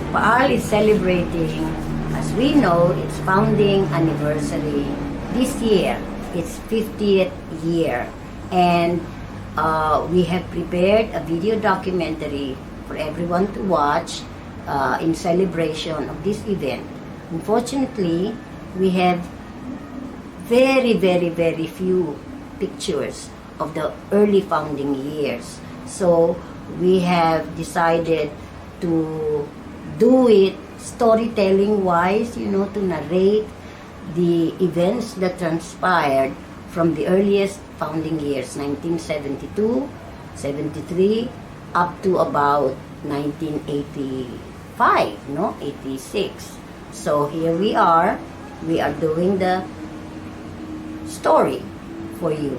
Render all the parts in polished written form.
PAARL is celebrating, as we know, its founding anniversary this year, its 50th year. And we have prepared a video documentary for everyone to watch in celebration of this event. Unfortunately, we have very few pictures of the early founding years. So we have decided to do it storytelling wise, to narrate the events that transpired from the earliest founding years, 1972, 73, up to about 1985, 86. So here we are doing the story for you.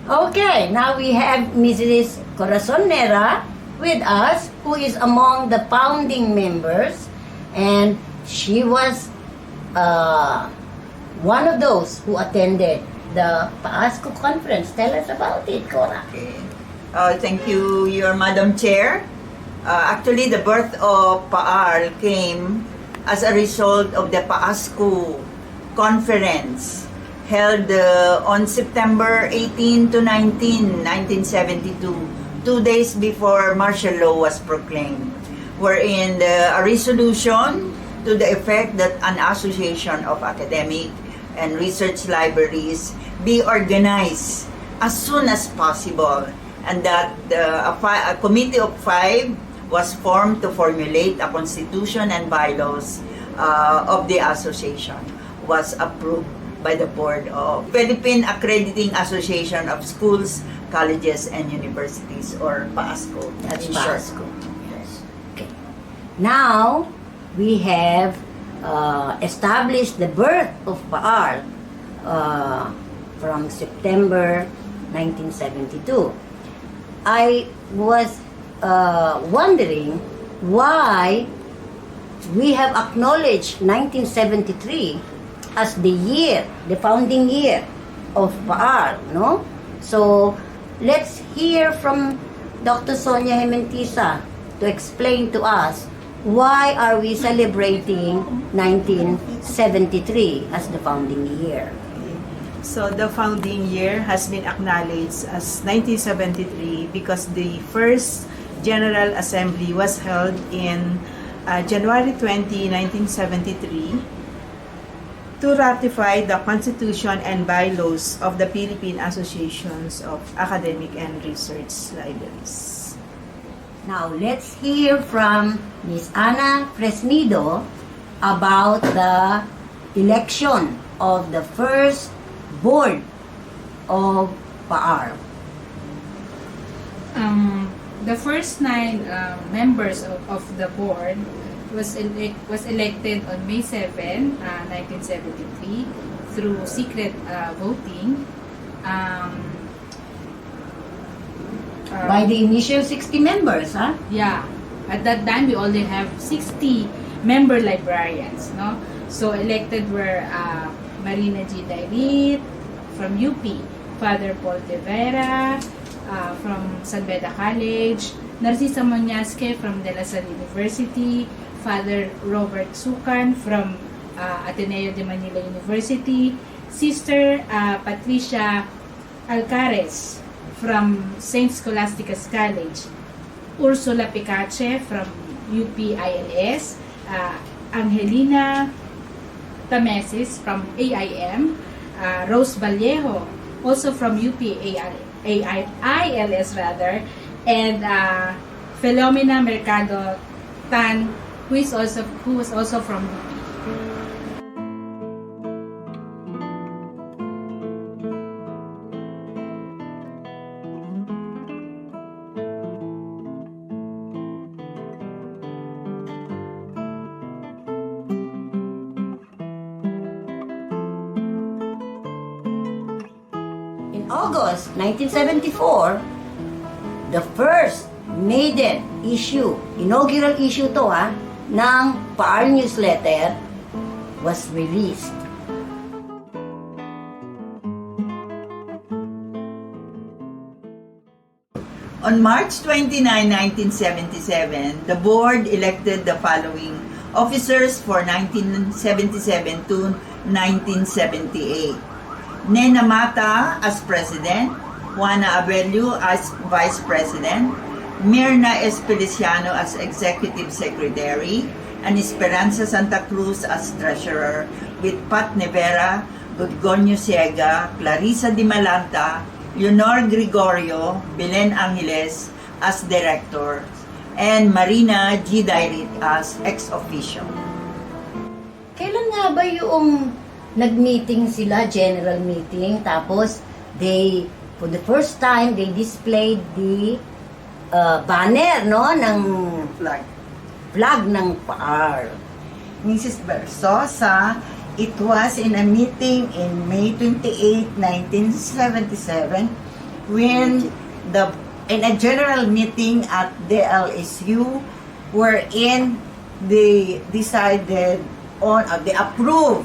Okay, now we have Mrs. Corazonera with us, who is among the founding members, and she was one of those who attended the PAASCO conference. Tell us about it, Cora. Okay. Thank you, your Madam Chair. Actually, the birth of PAARL came as a result of the PAASCO conference held on September 18 to 19, 1972, 2 days before martial law was proclaimed, wherein a resolution to the effect that an association of academic and research libraries be organized as soon as possible, and that a committee of 5 was formed to formulate a constitution and bylaws of the association, was approved by the board of Philippine Accrediting Association of Schools, Colleges, and Universities, or PAASCO. That's PAASCO. Yes. Okay. Now we have established the birth of PAARL from September 1972. I was wondering why we have acknowledged 1973 as the founding year of PAARL, no? So let's hear from Dr. Sonia Jimentisa to explain to us why are we celebrating 1973 as the founding year. So the founding year has been acknowledged as 1973 because the first General Assembly was held in January 20, 1973 to ratify the Constitution and bylaws of the Philippine Associations of Academic and Research Libraries. Now let's hear from Ms. Ana Fresnido about the election of the first board of PAARL. The first 9 members of the board was elected on May 7, 1973 through secret voting. By the initial 60 members, huh? Yeah. At that time, we only have 60 member librarians, no? So elected were Marina G. Dairit from UP, Father Paul De Vera from San Beda College, Narcisa Monyasque from De La Salle University, Father Robert Sukan from Ateneo de Manila University, Sister Patricia Alcares from St. Scholastica's College, Ursula Picache from UP ILS, Angelina Tamesis from AIM, Rose Vallejo, also from UP ILS rather, and Philomena Mercado Tan, who was also from UP. In August 1974, the first maiden issue, inaugural issue to ng PAARL newsletter was released. On March 29, 1977, the board elected the following officers for 1977 to 1978. Nena Mata as President, Juana Abelio as Vice President, Mirna Espeliciano as Executive Secretary, and Esperanza Santa Cruz as Treasurer, with Pat Nevera, Gorgonio Siega, Clarissa Di Malanta, Leonor Gregorio, Belen Angeles as Director, and Marina G. Dairit as ex-officio. Kailan nga ba yung nag-meeting sila, general meeting, tapos they, for the first time, they displayed the banner, no, ng flag ng PAARL. Mrs. Versosa, it was in a meeting in May 28, 1977, when in a general meeting at the LSU, wherein they decided on, they approved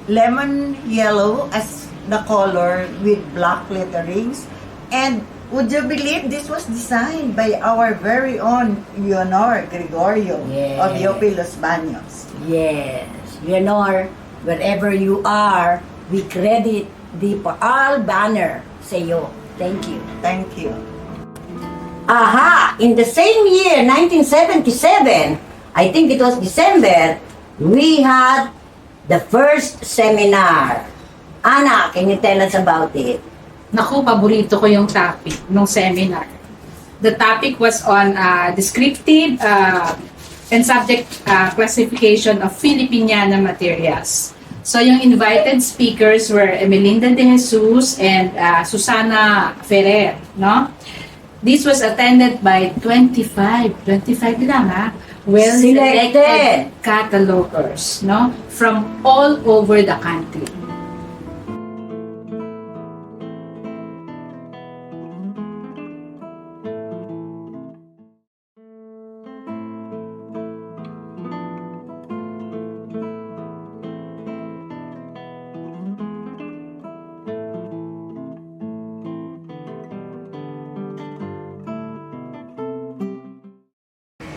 lemon yellow as the color with black letterings. And would you believe this was designed by our very own Leonor Gregorio of Yes. UP Los Baños? Yes, Leonor, wherever you are, we credit the PAARL banner sa iyo. Thank you. Thank you. Aha! In the same year, 1977, I think it was December, we had the first seminar. Ana, can you tell us about it? Naku, paborito ko yung topic ng seminar. The topic was on descriptive and subject classification of Filipiniana materials. So yung invited speakers were Emelinda De Jesus and Susana Ferrer, no? This was attended by 25 lang well-selected catalogers, no? From all over the country.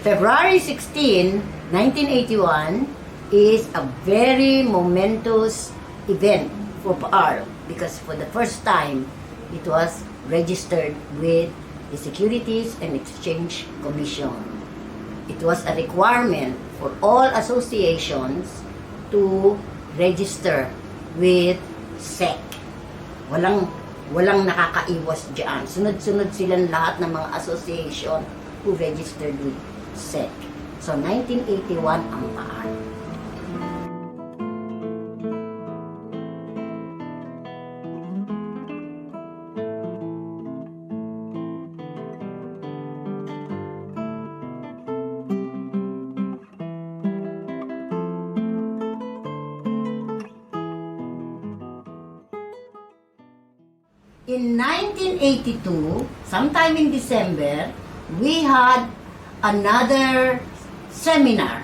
February 16, 1981 is a very momentous event for PAARL because for the first time it was registered with the Securities and Exchange Commission. It was a requirement for all associations to register with SEC. Walang nakakaiwas diyan. Sunod-sunod silang lahat ng mga association who registered with SEC. So, 1981 ang PAARL. In 1982, sometime in December, we had another seminar,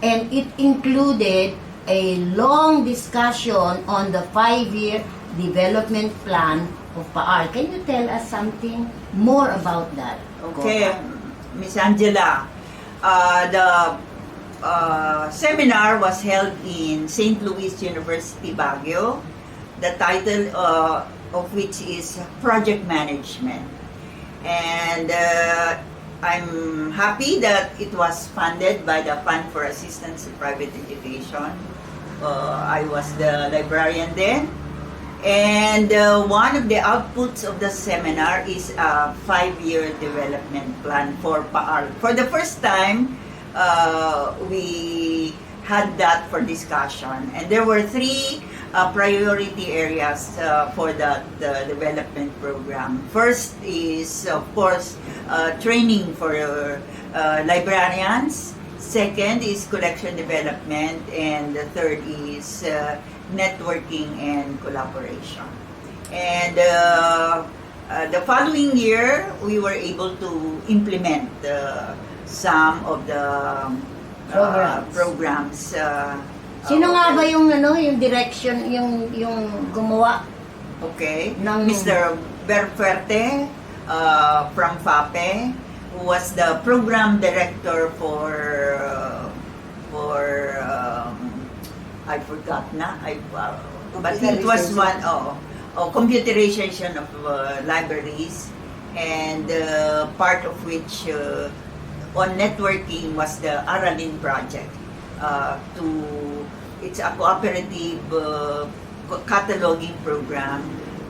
and it included a long discussion on the 5-year development plan of PAARL. Can you tell us something more about that? Okay, Miss Angela, the seminar was held in St. Louis University, Baguio. The title of which is Project Management. And I'm happy that it was funded by the Fund for Assistance in Private Education. I was the librarian then. And one of the outputs of the seminar is a 5-year development plan for PAARL. For the first time, we had that for discussion. And there were 3 priority areas for the development program. First is, of course, training for librarians. Second is collection development. And the third is networking and collaboration. And the following year, we were able to implement some of the programs. Sino nga ba yung direction, yung gumawa? Okay. Ng- Mr. Berfuerte, from FAPE, who was the program director I forgot na, but it was one, computerization of libraries, and part of which on networking was the Aralin project. It's a cooperative cataloging program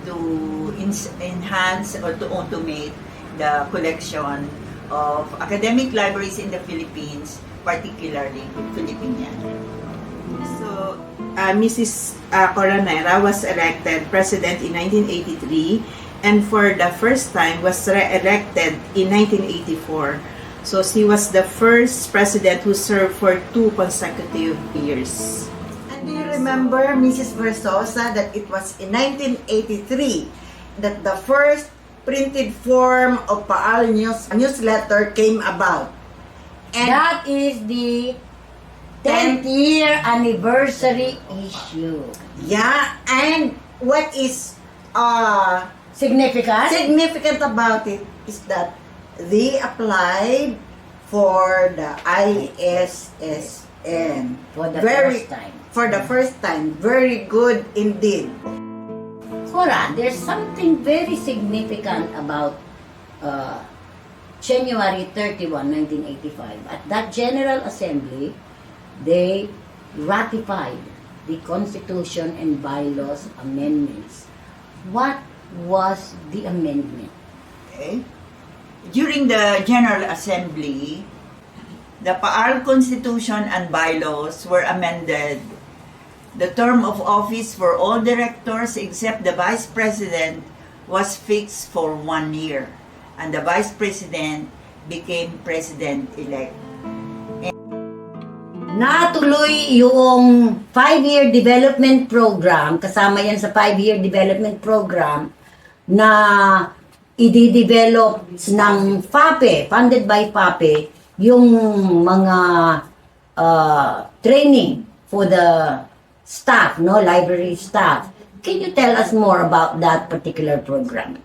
to enhance or to automate the collection of academic libraries in the Philippines, particularly Filipinian. So, Mrs. Coronera was elected president in 1983 and for the first time was re-elected in 1984. So she was the first president who served for 2 consecutive years. And do you remember, Mrs. Versosa, that it was in 1983 that the first printed form of PAARL newsletter came about? And that is the 10th year anniversary issue. Yeah, and what is Significant? about it is that they applied for the ISSN For the first time. For the first time. Very good indeed. Cora, there's something very significant about January 31, 1985. At that General Assembly, they ratified the Constitution and Bylaws amendments. What was the amendment? Okay. During the General Assembly, the PAARL Constitution and Bylaws were amended. The term of office for all directors except the Vice President was fixed for 1 year, and the Vice President became President-elect. Natuloy yung 5-year development program, kasama yan sa 5-year development program na i-develop ng FAPE, funded by FAPE, yung mga training for the staff, library staff. Can you tell us more about that particular program?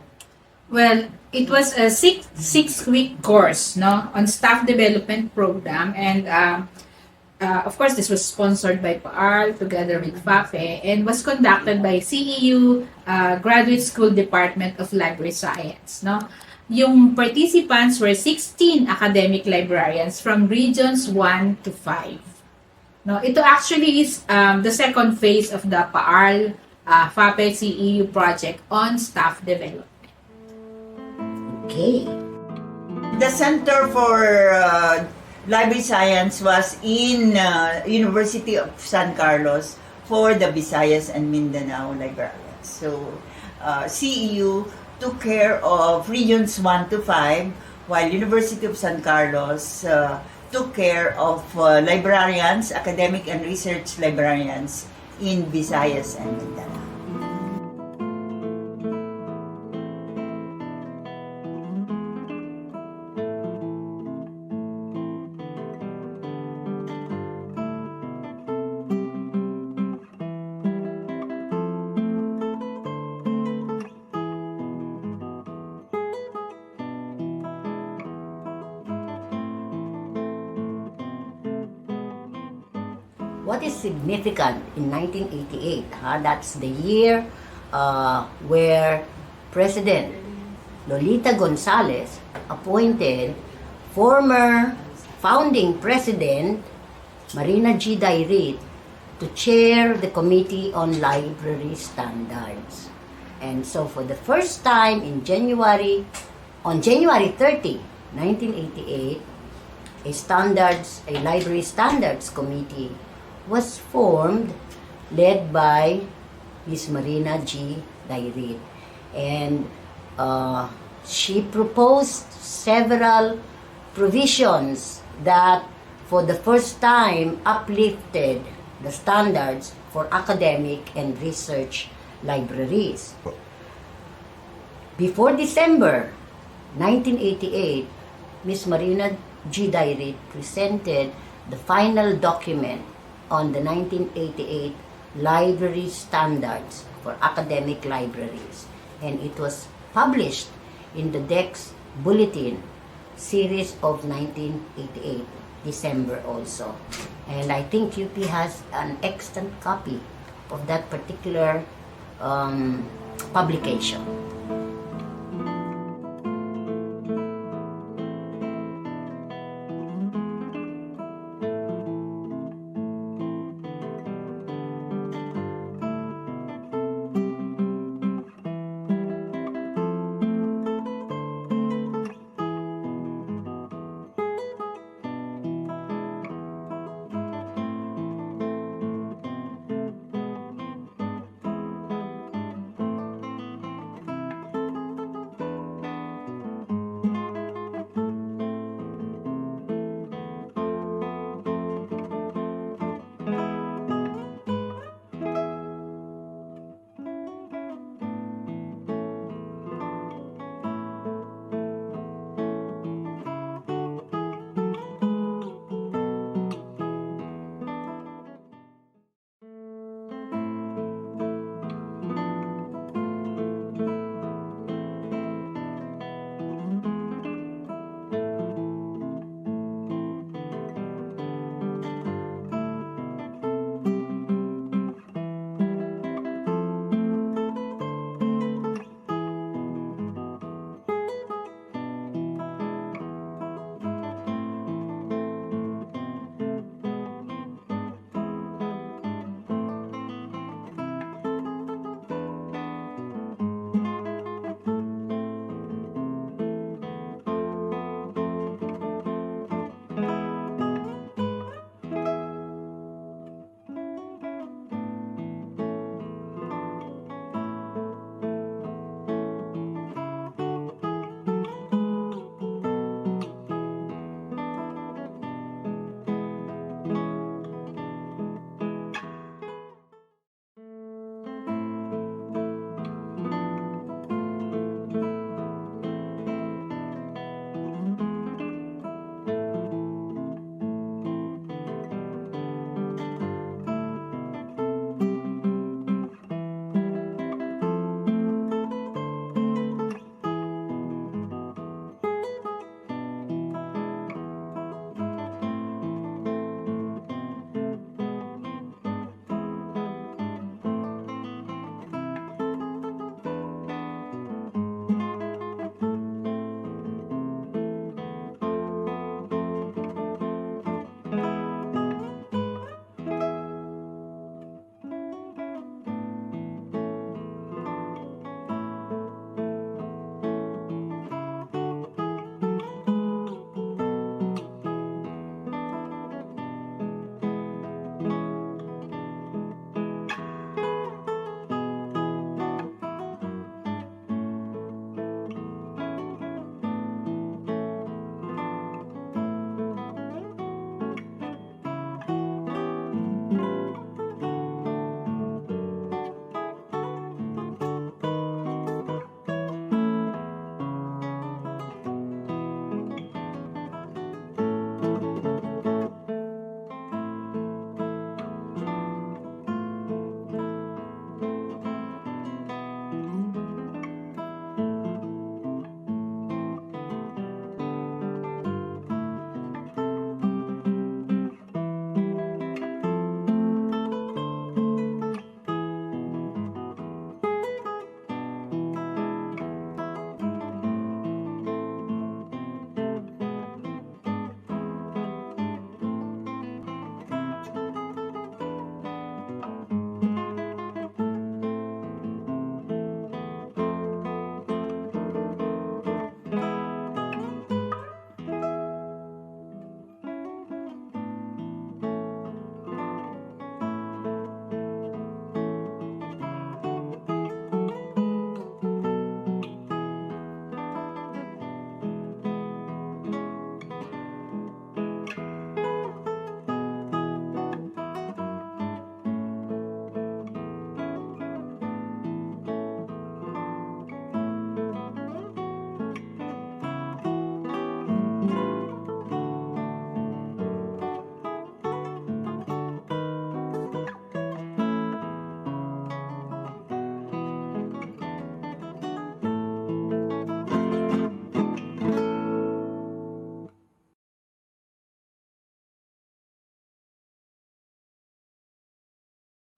Well, it was a six-week course, on staff development program, and of course, this was sponsored by PAARL together with FAPE and was conducted by CEU Graduate School Department of Library Science. Yung participants were 16 academic librarians from regions 1 to 5. Ito actually is the second phase of the PAARL FAPE CEU project on staff development. Okay. The Center for Library Science was in University of San Carlos for the Visayas and Mindanao librarians. So, CEU took care of regions 1 to 5, while University of San Carlos took care of librarians, academic and research librarians in Visayas and Mindanao. What is significant in 1988? That's the year where President Lolita Gonzales appointed former founding President Marina G. Dairit to chair the Committee on Library Standards. And so for the first time on January 30, 1988, a Library Standards Committee was formed, led by Ms. Marina G. Dairit. And she proposed several provisions that for the first time uplifted the standards for academic and research libraries. Before December 1988, Ms. Marina G. Dairit presented the final document on the 1988 Library Standards for Academic Libraries, and it was published in the Dex Bulletin series of 1988, December also. And I think UP has an extant copy of that particular publication.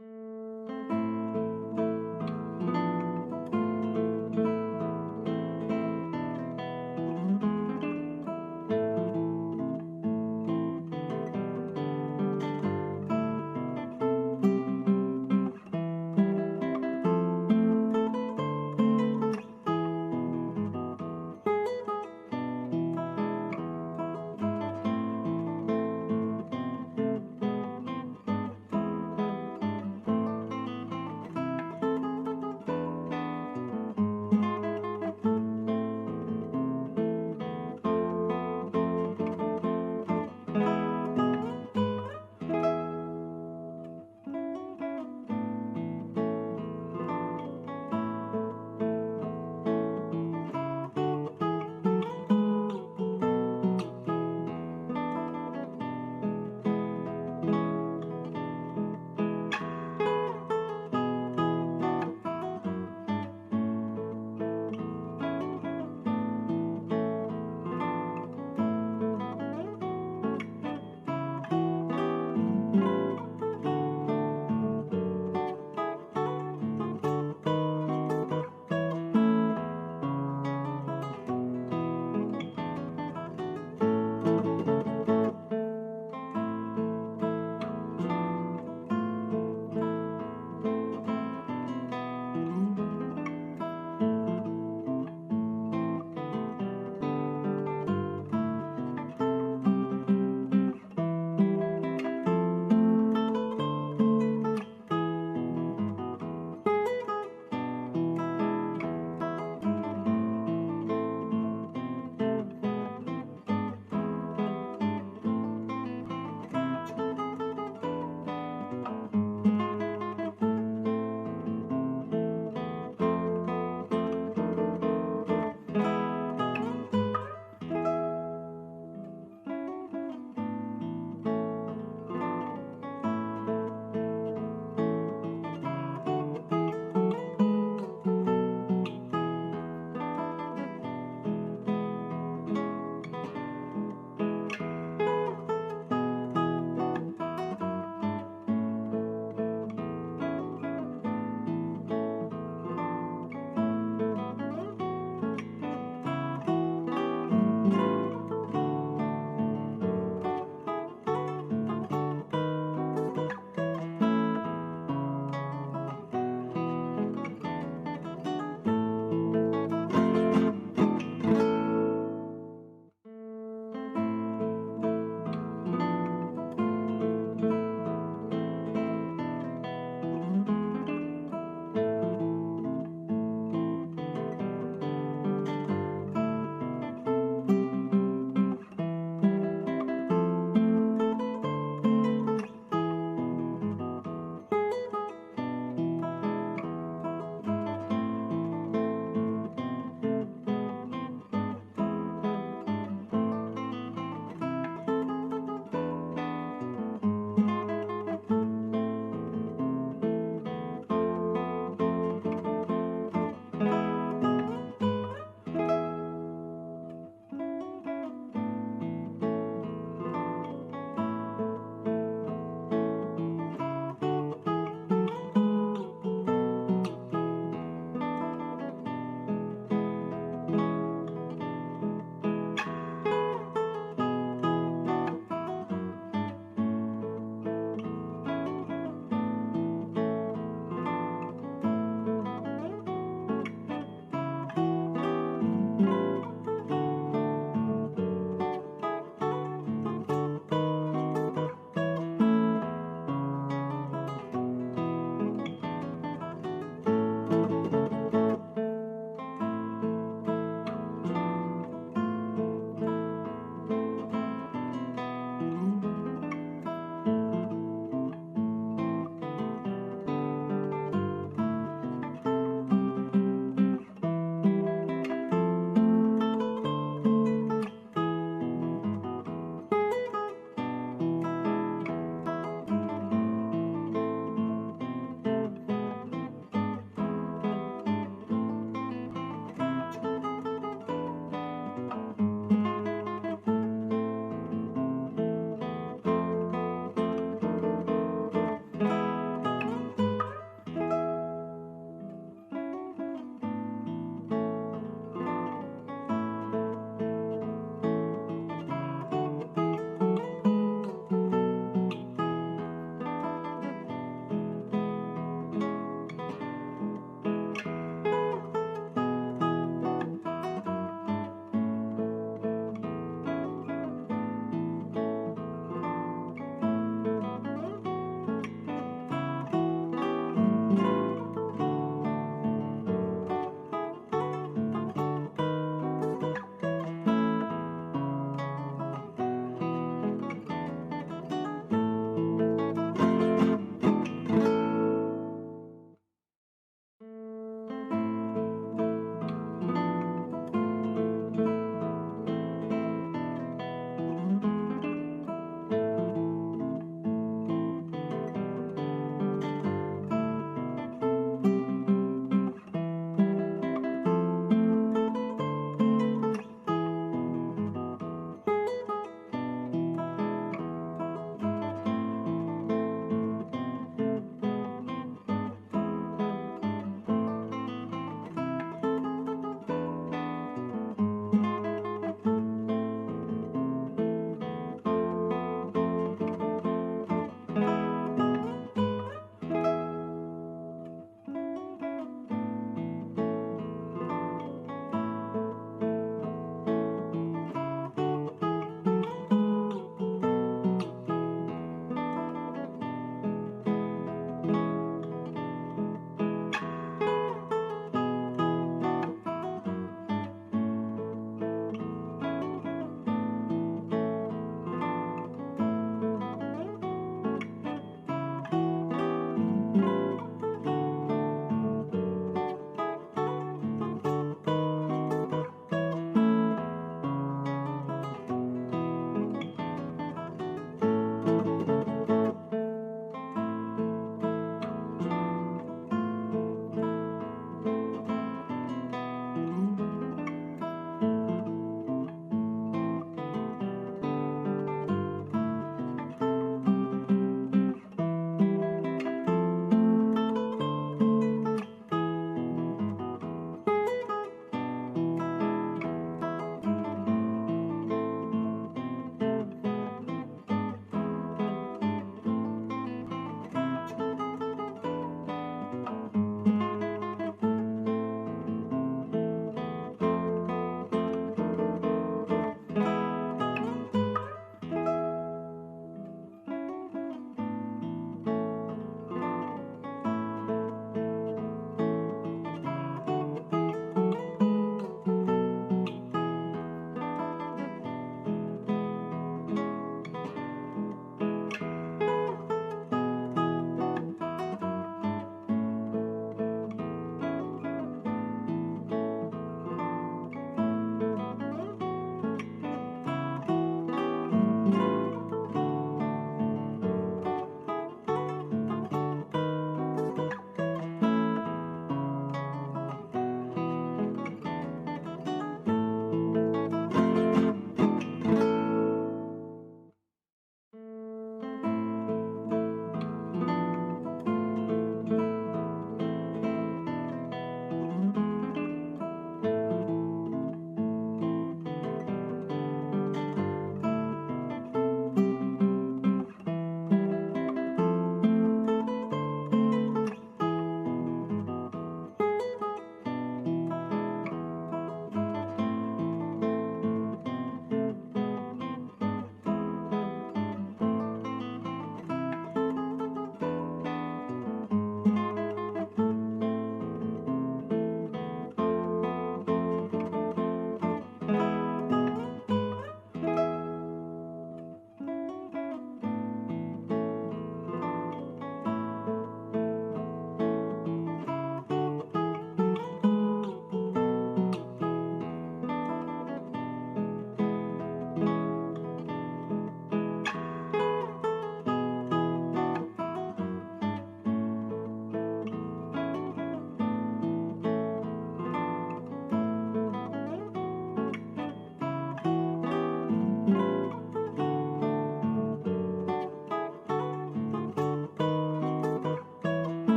you.